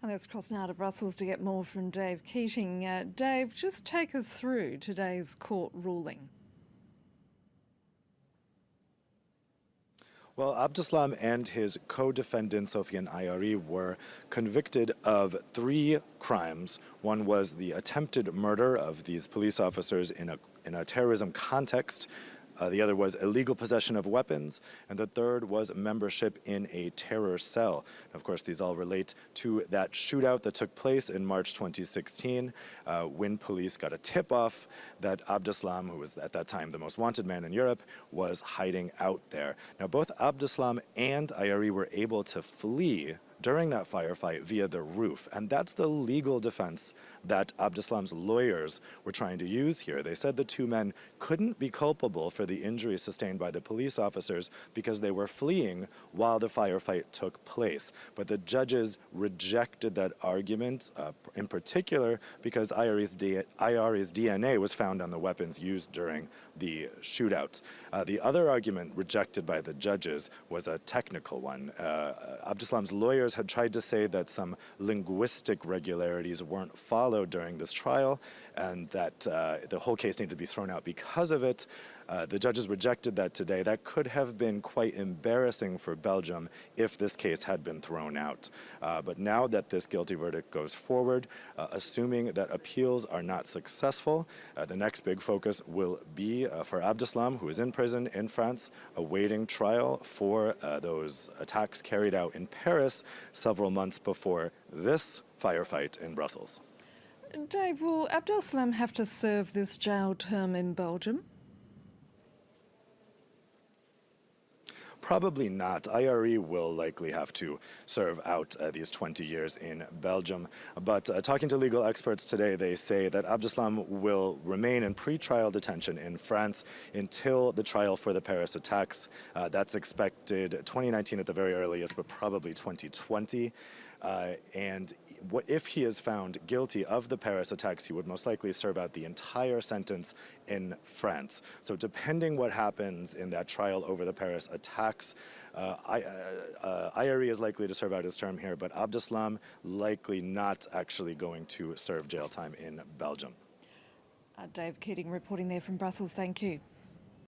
And let's cross now to Brussels to get more from Dave Keating. Dave, just take us through today's court ruling. Well, Abdeslam and his co-defendant, Sofiane Ayari, were convicted of 3 crimes. One was the attempted murder of these police officers in a terrorism context. The other was illegal possession of weapons, and the third was membership in a terror cell. And of course, these all relate to that shootout that took place in March 2016 when police got a tip-off that Abdeslam, who was at that time the most wanted man in Europe, was hiding out there. Now, both Abdeslam and Ayari were able to flee during that firefight via the roof. And that's the legal defense that Abdeslam's lawyers were trying to use here. They said the 2 men couldn't be culpable for the injuries sustained by the police officers because they were fleeing while the firefight took place. But the judges rejected that argument, in particular because Ayari's DNA was found on the weapons used during the shootout. The other argument rejected by the judges was a technical one. Abdeslam's lawyers had tried to say that some linguistic regularities weren't followed during this trial and that the whole case needed to be thrown out because of it. The judges rejected that today. That could have been quite embarrassing for Belgium if this case had been thrown out. But now that this guilty verdict goes forward, assuming that appeals are not successful, the next big focus will be for Abdeslam, who is in prison in France, awaiting trial for those attacks carried out in Paris several months before this firefight in Brussels. Dave, will Abdeslam have to serve this jail term in Belgium? Probably not. Ayari will likely have to serve out these 20 years in Belgium. But talking to legal experts today, they say that Abdeslam will remain in pre-trial detention in France until the trial for the Paris attacks. That's expected 2019 at the very earliest, but probably 2020. And if he is found guilty of the Paris attacks, he would most likely serve out the entire sentence in France. So depending what happens in that trial over the Paris attacks, Ayari is likely to serve out his term here, but Abdeslam likely not actually going to serve jail time in Belgium. Dave Keating reporting there from Brussels. Thank you.